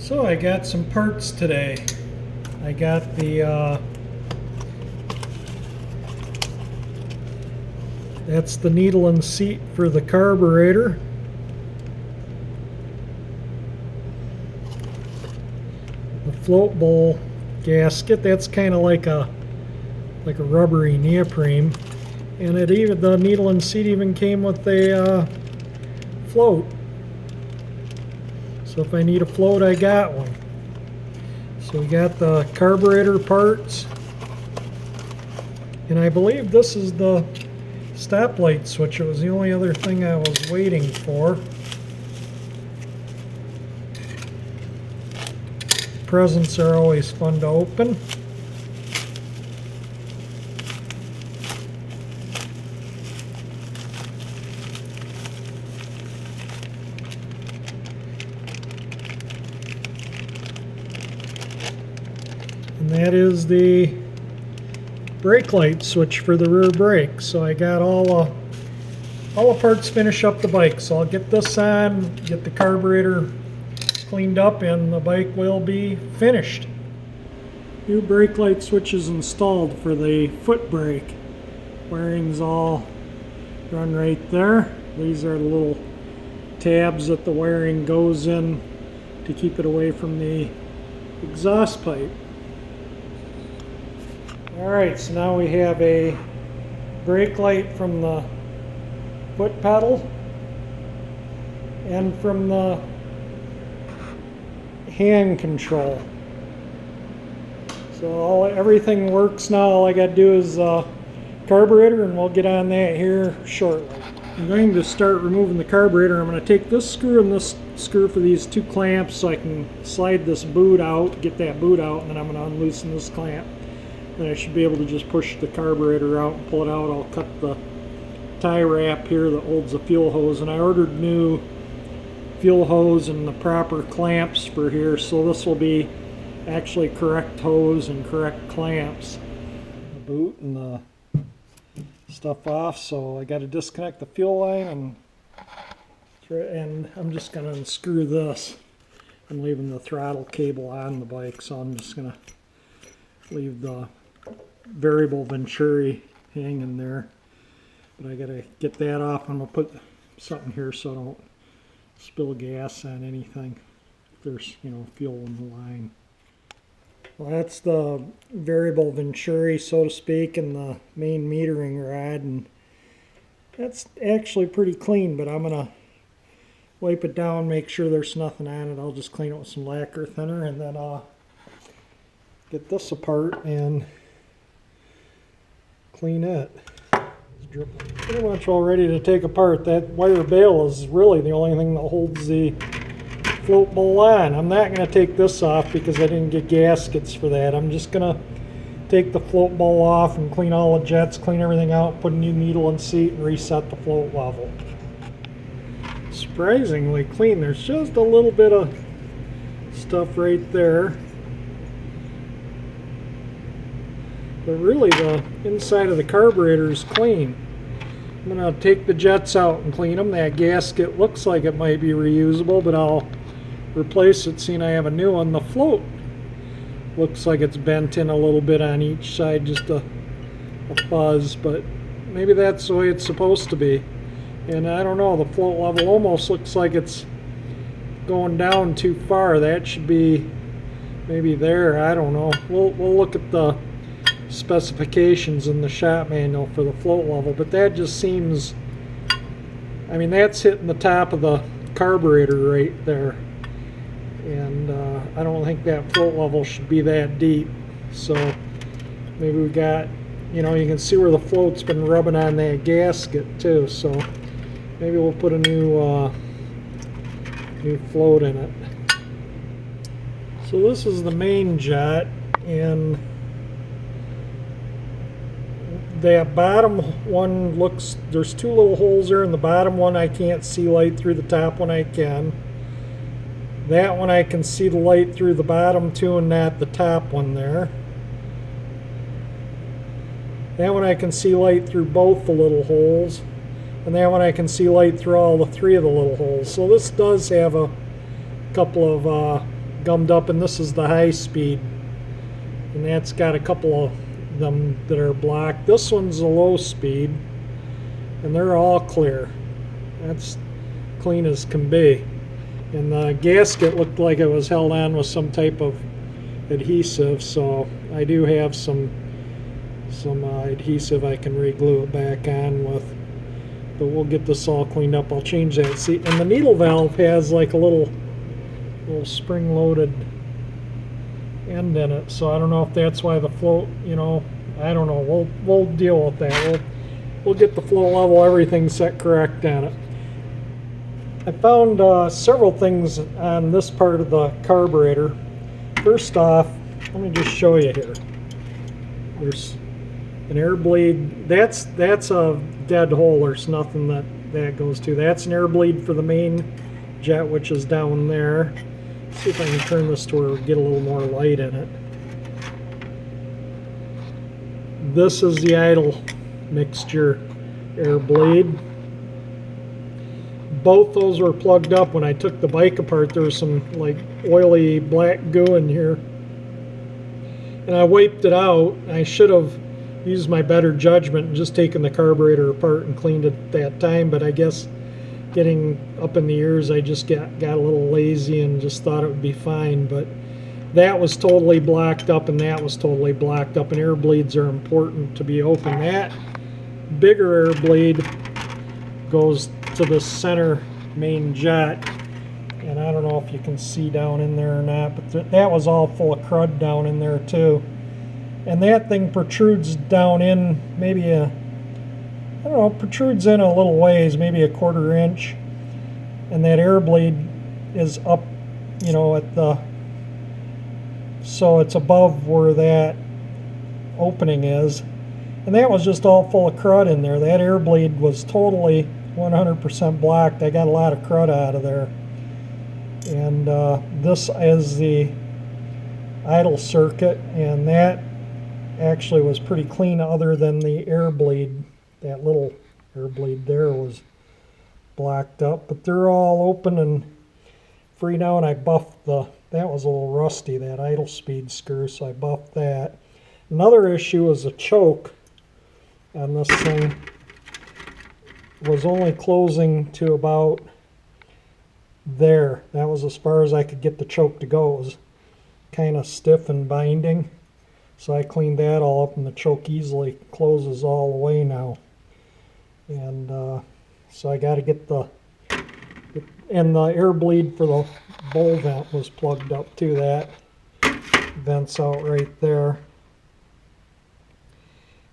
So I got some parts today. I got the that's the needle and seat for the carburetor. The float bowl gasket, that's kind of like a rubbery neoprene, and the needle and seat even came with a float. So if I need a float, I got one. So we got the carburetor parts, and I believe this is the stoplight switch. It was the only other thing I was waiting for. Presents are always fun to open. And that is the brake light switch for the rear brake. So I got all the parts finished up the bike. So I'll get this on, get the carburetor cleaned up, and the bike will be finished. New brake light switch is installed for the foot brake. Wiring's all run right there. These are the little tabs that the wiring goes in to keep it away from the exhaust pipe. Alright, so now we have a brake light from the foot pedal and from the hand control. So everything works now. All I got to do is carburetor, and we'll get on that here shortly. I'm going to start removing the carburetor. I'm going to take this screw and this screw for these two clamps so I can slide this boot out, get that boot out, and then I'm going to unloosen this clamp. Then I should be able to just push the carburetor out and pull it out. I'll cut the tie wrap here that holds the fuel hose, and I ordered new fuel hose and the proper clamps for here, so this will be actually correct hose and correct clamps. The boot and the stuff off, so I got to disconnect the fuel line, and I'm just going to unscrew this. I'm leaving the throttle cable on the bike, so I'm just going to leave the variable venturi hanging there. But I got to get that off. I'm going to put something here so I don't spill gas on anything if there's, fuel in the line. Well, that's the variable venturi, so to speak, and the main metering rod, and that's actually pretty clean, but I'm gonna wipe it down, make sure there's nothing on it. I'll just clean it with some lacquer thinner, and then I'll get this apart and clean it. Pretty much all ready to take apart. That wire bail is really the only thing that holds the float bowl on. I'm not going to take this off because I didn't get gaskets for that. I'm just going to take the float bowl off and clean all the jets, clean everything out, put a new needle and seat, and reset the float level. Surprisingly clean. There's just a little bit of stuff right there. But really the inside of the carburetor is clean. I'm going to take the jets out and clean them. That gasket looks like it might be reusable, but I'll replace it seeing I have a new one. The float looks like it's bent in a little bit on each side, just a fuzz, but maybe that's the way it's supposed to be. And I don't know, the float level almost looks like it's going down too far. That should be maybe there. I don't know. We'll look at the specifications in the shop manual for the float level, but that just seems, I mean, that's hitting the top of the carburetor right there, and I don't think that float level should be that deep. So maybe we got, you can see where the float's been rubbing on that gasket too, so maybe we'll put a new float in it. So this is the main jet, and that bottom one looks, there's two little holes there. In the bottom one I can't see light through, the top one I can. That one I can see the light through the bottom two and not the top one there. That one I can see light through both the little holes. And that one I can see light through all the three of the little holes. So this does have a couple of gummed up, and this is the high speed, and that's got a couple of them that are black. This one's a low speed, and they're all clear. That's clean as can be. And the gasket looked like it was held on with some type of adhesive, so I do have some adhesive I can re-glue it back on with. But we'll get this all cleaned up. I'll change that seat. And the needle valve has like a little spring-loaded end in it, so I don't know if that's why the float, you know, I don't know. We'll deal with that. We'll get the flow level, everything set correct on it. I found several things on this part of the carburetor. First off, let me just show you here. There's an air bleed. That's a dead hole. There's nothing that goes to. That's an air bleed for the main jet, which is down there. Let's see if I can turn this to where we get a little more light in it. This is the idle mixture air bleed. Both those were plugged up. When I took the bike apart, there was some like oily black goo in here, and I wiped it out. I should have used my better judgment and just taken the carburetor apart and cleaned it at that time, but I guess getting up in the years, I just got a little lazy and just thought it would be fine. But that was totally blacked up, and that was totally blacked up, and air bleeds are important to be open. That bigger air bleed goes to the center main jet, and I don't know if you can see down in there or not, but that was all full of crud down in there too. And that thing protrudes down in maybe I don't know, protrudes in a little ways, maybe a 1/4 inch, and that air bleed is up, you know, at the, so it's above where that opening is, and that was just all full of crud in there. That air bleed was totally 100% blacked. I got a lot of crud out of there. And this is the idle circuit, and that actually was pretty clean other than the air bleed. That little air bleed there was blacked up, but they're all open and free now, and I buffed that was a little rusty, that idle speed screw, so I buffed that. Another issue was the choke on this thing was only closing to about there. That was as far as I could get the choke to go. It was kind of stiff and binding, so I cleaned that all up, and the choke easily closes all the way now. And so I got to get and the air bleed for the bowl vent was plugged up too. That vent's out right there,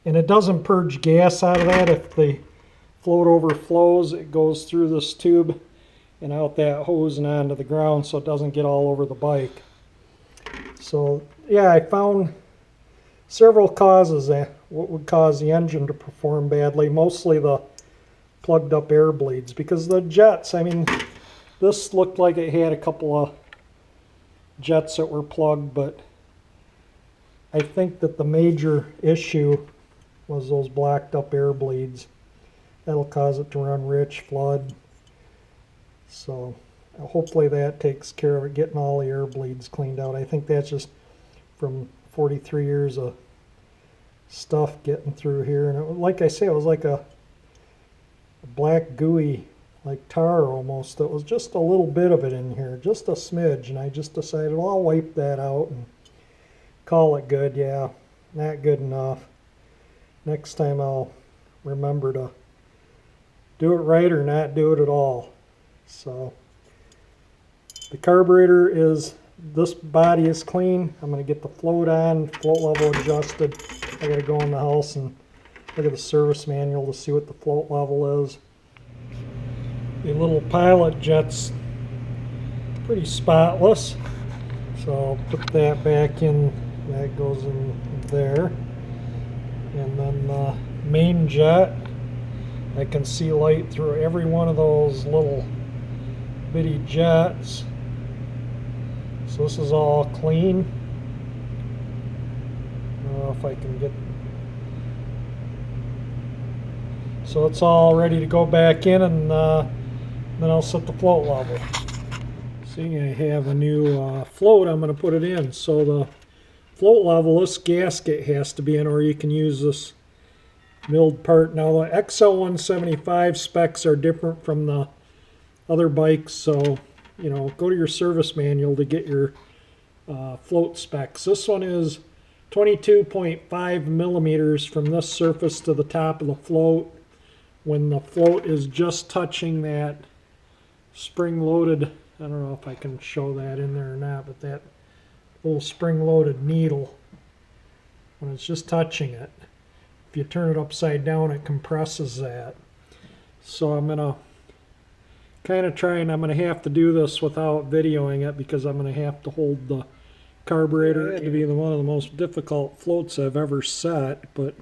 and it doesn't purge gas out of that. If the float overflows, it goes through this tube and out that hose and onto the ground, so it doesn't get all over the bike. So yeah, I found several causes that what would cause the engine to perform badly, mostly the plugged up air bleeds, because the jets, I mean, this looked like it had a couple of jets that were plugged, but I think that the major issue was those blacked up air bleeds. That'll cause it to run rich, flood. So hopefully that takes care of it, getting all the air bleeds cleaned out. I think that's just from 43 years of stuff getting through here. And it, like I say, it was like a black gooey, like tar almost. It was just a little bit of it in here, just a smidge, and I just decided, well, I'll wipe that out and call it good. Yeah, not good enough. Next time I'll remember to do it right or not do it at all. So the carburetor is, this body is clean. I'm going to get the float on, float level adjusted. I got to go in the house and look at the service manual to see what the float level is. The little pilot jet's pretty spotless, so I'll put that back in. That goes in there. And then the main jet, I can see light through every one of those little bitty jets. So this is all clean. I don't know if I can get, so it's all ready to go back in, and then I'll set the float level. See, I have a new float I'm going to put it in. So the float level, this gasket has to be in, or you can use this milled part. Now the XL175 specs are different from the other bikes, so you know, go to your service manual to get your float specs. This one is 22.5 millimeters from this surface to the top of the float. When the float is just touching that spring-loaded, I don't know if I can show that in there or not, but that little spring-loaded needle, when it's just touching it, if you turn it upside down, it compresses that. So I'm going to kind of try, and I'm going to have to do this without videoing it because I'm going to have to hold the carburetor. It had to be one of the most difficult floats I've ever set, but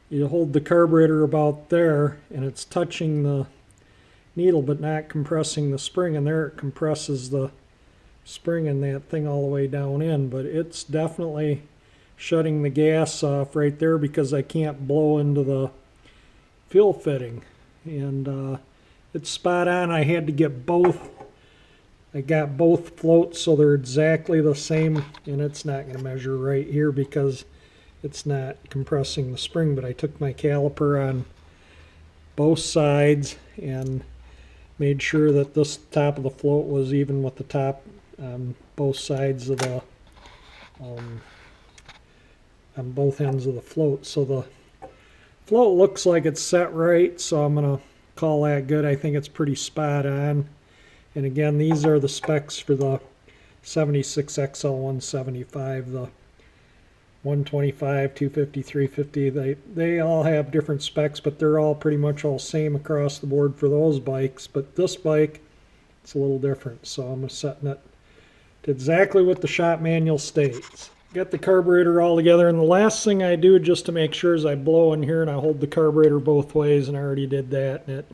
you hold the carburetor about there and it's touching the needle but not compressing the spring, and there it compresses the spring and that thing all the way down in, but it's definitely shutting the gas off right there because I can't blow into the fuel fitting. And it's spot on. I had to get both. I got both floats so they're exactly the same, and it's not going to measure right here because it's not compressing the spring, but I took my caliper on both sides and made sure that this top of the float was even with the top on both sides of the on both ends of the float. So the float looks like it's set right, so I'm going to call that good. I think it's pretty spot on. And again, these are the specs for the 76 XL175, the 125, 250, 350. They all have different specs, but they're all pretty much all same across the board for those bikes. But this bike, it's a little different, so I'm setting it to exactly what the shop manual states. Got the carburetor all together, and the last thing I do just to make sure is I blow in here and I hold the carburetor both ways, and I already did that, and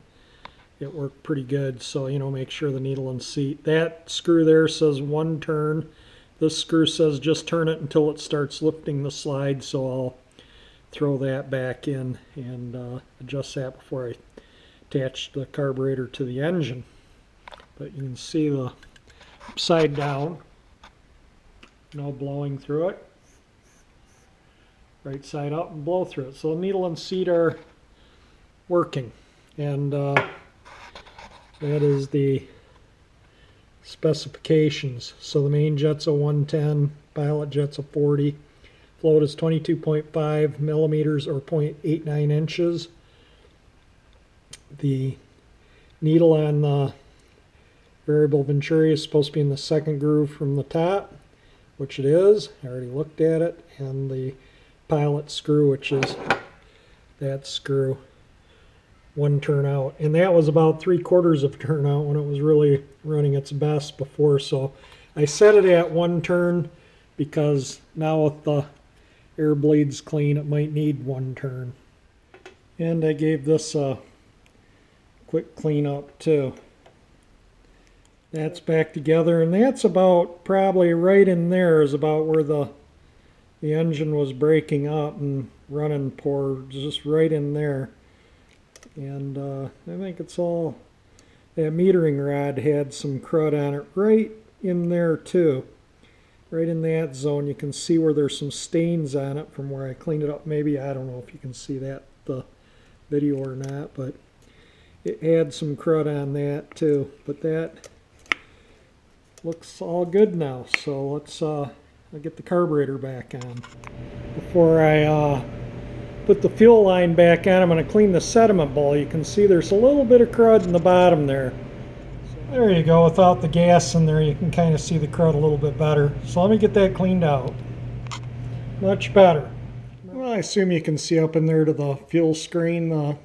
it worked pretty good. So, you know, make sure the needle and seat. That screw there says 1 turn. This screw says just turn it until it starts lifting the slide, so I'll throw that back in and adjust that before I attach the carburetor to the engine. But you can see the upside down, no blowing through it. Right side up and blow through it. So the needle and seat are working, and that is the specifications. So the main jet's a 110, pilot jet's a 40, float is 22.5 millimeters or 0.89 inches. The needle on the variable venturi is supposed to be in the second groove from the top, which it is. I already looked at it. And the pilot screw, which is that screw, 1 turn out, and that was about 3/4 of a turn out when it was really running its best before. So I set it at 1 turn because now with the air bleeds clean, it might need 1 turn. And I gave this a quick clean up too. That's back together, and that's about probably right in there is about where the engine was breaking up and running poor, just right in there. And I think it's all, that metering rod had some crud on it right in there too. Right in that zone. You can see where there's some stains on it from where I cleaned it up. Maybe, I don't know if you can see that the video or not, but it had some crud on that too. But that looks all good now. So let's I'll get the carburetor back on. Before I put the fuel line back on, I'm going to clean the sediment bowl. You can see there's a little bit of crud in the bottom there. So there you go. Without the gas in there, you can kind of see the crud a little bit better. So let me get that cleaned out. Much better. Well, I assume you can see up in there to the fuel screen. The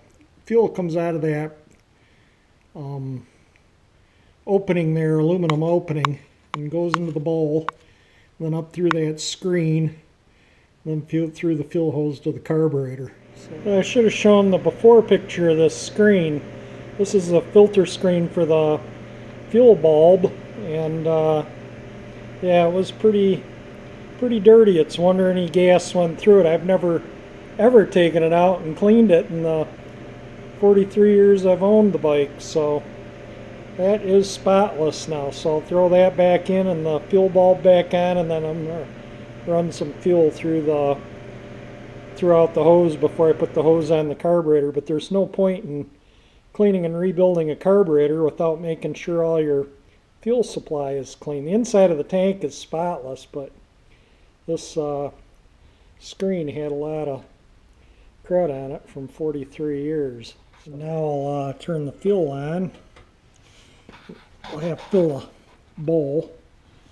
fuel comes out of that opening there, aluminum opening, and goes into the bowl, then up through that screen, then through the fuel hose to the carburetor. So I should have shown the before picture of this screen. This is the filter screen for the fuel bulb, and yeah, it was pretty dirty. It's wonder any gas went through it. I've never ever taken it out and cleaned it in the 43 years I've owned the bike, so That is spotless now, so I'll throw that back in and the fuel bulb back on, and then I'm going to run some fuel throughout the hose before I put the hose on the carburetor. But there's no point in cleaning and rebuilding a carburetor without making sure all your fuel supply is clean. The inside of the tank is spotless, but this screen had a lot of crud on it from 43 years. So now I'll turn the fuel on. I'll have to fill a bowl,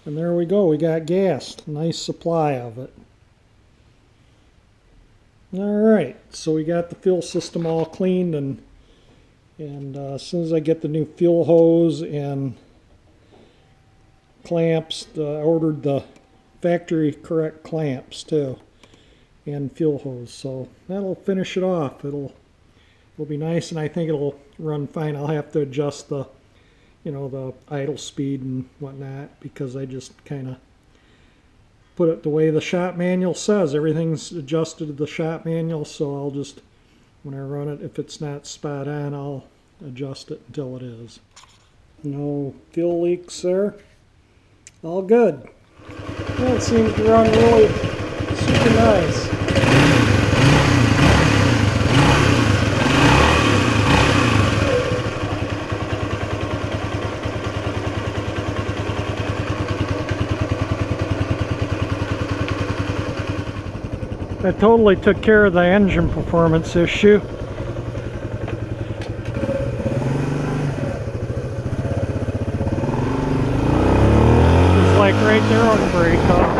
and there we go. We got gas. Nice supply of it. Alright, so we got the fuel system all cleaned, and as soon as I get the new fuel hose and clamps, I ordered the factory correct clamps too, and fuel hose, so that'll finish it off. It'll be nice, and I think it'll run fine. I'll have to adjust the the idle speed and whatnot, because I just kind of put it the way the shop manual says. Everything's adjusted to the shop manual, so I'll just, when I run it, if it's not spot on, I'll adjust it until it is. No fuel leaks there. All good. Well, it seems to run really super nice. I totally took care of the engine performance issue. It's like right there on the brake up.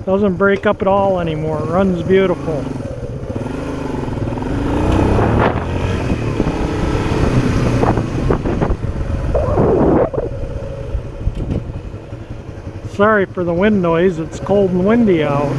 Doesn't break up at all anymore. Runs beautiful. Sorry for the wind noise, it's cold and windy out.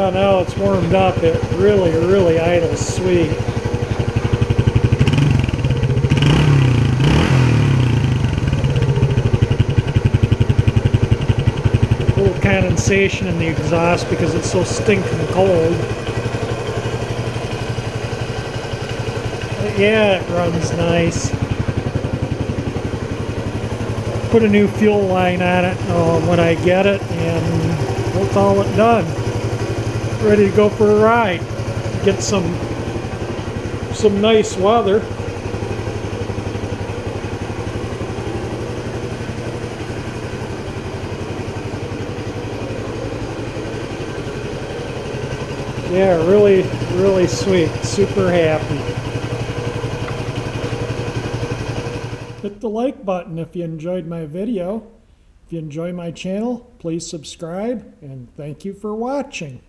Now it's warmed up, it really idles sweet. A little condensation in the exhaust because it's so stinking cold. But yeah, it runs nice. Put a new fuel line on it when I get it, and we'll call it done. Ready to go for a ride. Get some nice weather. Yeah, really sweet. Super happy. Hit the like button if you enjoyed my video. If you enjoy my channel, please subscribe, and thank you for watching.